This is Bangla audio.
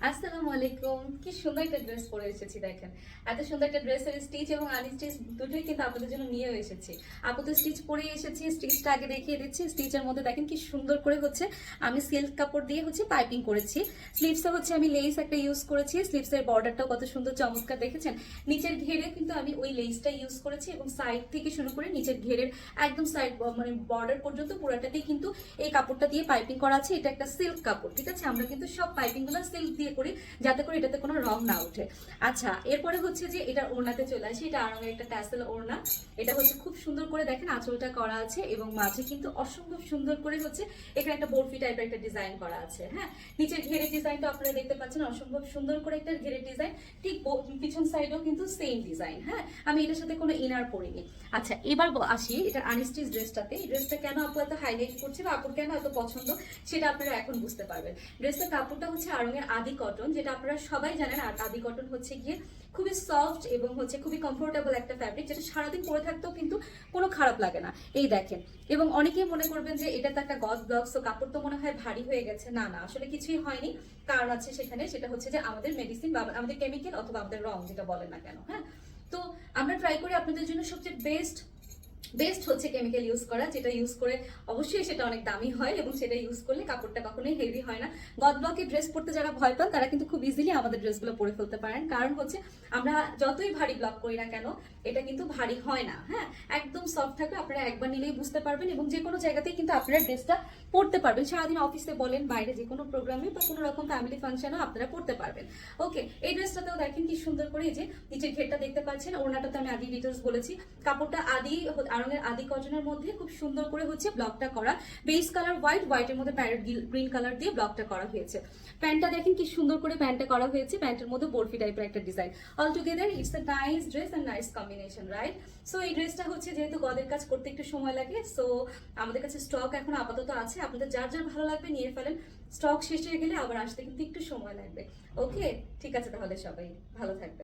আসসালামু আলাইকুম। কি সুন্দর একটা ড্রেস পরে এসেছি দেখেন। এত সুন্দর একটা ড্রেসের স্টিচ এবং আনস্টিচ দুটোই কিন্তু আপনাদের জন্য নিয়ে এসেছি। আপু তো স্টিচ পরে এসেছি, স্টিচটা আগে দেখিয়ে দিচ্ছি। স্টিচের মধ্যে দেখেন কি সুন্দর করে হচ্ছে আমি সিল্ক কাপড় দিয়ে হচ্ছে পাইপিং করেছি। স্লিভসে হচ্ছে আমি লেস একটা ইউজ করেছি। স্লিভসের বর্ডারটাও কত সুন্দর চমৎকার দেখেছেন। নিচের ঘেরে কিন্তু আমি ওই লেসটা ইউজ করেছি এবং সাইড থেকে শুরু করে নিচের ঘেরের একদম সাইড মানে বর্ডার পর্যন্ত পুরোটাতেই কিন্তু এই কাপড়টা দিয়ে পাইপিং করা আছে। এটা একটা সিল্ক কাপড়, ঠিক আছে? আমরা কিন্তু সব পাইপিংগুলো সিল্ক দিয়ে করি যাতে করে এটাতে কোনো রং না ওঠে। আচ্ছা, এরপরে হচ্ছে যে এটা ওড়নাতে চলে আসি। এটা আরঙের একটা ট্যাসেল ওড়না। এটা হচ্ছে খুব সুন্দর করে দেখেন আঁচলটা করা আছে এবং মাঝে কিন্তু অসম্ভব সুন্দর করে হচ্ছে এখানে একটা বরফি টাইপের একটা ডিজাইন করা আছে। হ্যাঁ, নিচের ঘেরের ডিজাইনটা আপনারা দেখতে পাচ্ছেন, অসম্ভব সুন্দর করে একটা ঘেরের ডিজাইন। ঠিক পিছন সাইডেও কিন্তু সেম ডিজাইন। হ্যাঁ, আমি এটার সাথে কোনো ইনার পরিনি। আচ্ছা, এবার আসি এটা আনস্টিচ ড্রেসটাতে। এই ড্রেসটা কেন আপু এত হাইলাইট করছে বা আপুর কেন এত পছন্দ সেটা আপনারা এখন বুঝতে পারবেন। ড্রেসের কাপড়টা হচ্ছে আড়ঙের আদি কটন, যেটা আপনারা সবাই জানেন। আর আদি কটন হচ্ছে গিয়ে খুবই সফট এবং হচ্ছে খুবই কমফোর্টেবল একটা ফ্যাব্রিক, যেটা সারাদিন পরে থাকতেও কিন্তু কোনো খারাপ লাগে না। এই দেখেন, এবং অনেকেই মনে করবেন যে এটা তো একটা গজ ব্লক, সো কাপড় তো মনে হয় ভারী হয়ে গেছে। না না, আসলে কিছুই হয়নি। কারণ আছে সেখানে, সেটা হচ্ছে যে আমাদের মেডিসিন বা আমাদের কেমিক্যাল অথবা আমাদের রং, যেটা বলেন না কেন। হ্যাঁ, তো আমরা ট্রাই করি আপনাদের জন্য সবচেয়ে বেস্ট বেস্ট হচ্ছে কেমিক্যাল ইউজ করা, যেটা ইউজ করে অবশ্যই সেটা অনেক দামি হয় এবং সেটা ইউজ করলে কাপড়টা কখনোই হেভি হয় না। গদ ব্লকে ড্রেস পরতে যারা ভয় পান তারা কিন্তু খুব ইজিলি আমাদের ড্রেসগুলো পরে ফেলতে পারেন। কারণ হচ্ছে আমরা যতই ভারী ব্লক করি না কেন, এটা কিন্তু ভারী হয় না। হ্যাঁ, একদম সফট থাকবে, আপনারা একবার নিলেই বুঝতে পারবেন এবং যে কোনো জায়গাতেই কিন্তু আপনারা ড্রেসটা পরতে পারবেন। সারাদিন অফিসে বলেন, বাইরে যে কোনো প্রোগ্রামে বা কোনো রকম ফ্যামিলি ফাংশনও আপনারা পরতে পারবেন। ওকে, এই ড্রেসটাতেও দেখেন কি সুন্দর করে এই যে নিচের ঘেরটা দেখতে পাচ্ছেন। ওড়নাটাতে আমি আদি ডিটেলস বলেছি। কাপড়টা আদি আড়ঙের আদি কটনের মধ্যে খুব সুন্দর করে হচ্ছে ব্লকটা করা। বেস কালার হোয়াইট, হোয়াইটের মধ্যে প্যারেট গ্রিন কালার দিয়ে ব্লকটা করা হয়েছে। প্যান্টটা দেখেন কি সুন্দর করে প্যান্টটা করা হয়েছে। প্যান্টের মধ্যে বরফি টাইপের একটা design. All together it's a nice dress and nice combination, right? So এই ড্রেসটা হচ্ছে যেহেতু গদের কাজ করতে একটু সময় লাগে, সো আমাদের কাছে স্টক এখন আপাতত আছে। আপনাদের যার যার ভালো লাগবে নিয়ে ফেলেন। স্টক শেষ হয়ে গেলে আবার আসতে কিন্তু একটু সময় লাগবে। ওকে, ঠিক আছে, তাহলে সবাই ভালো থাকবে।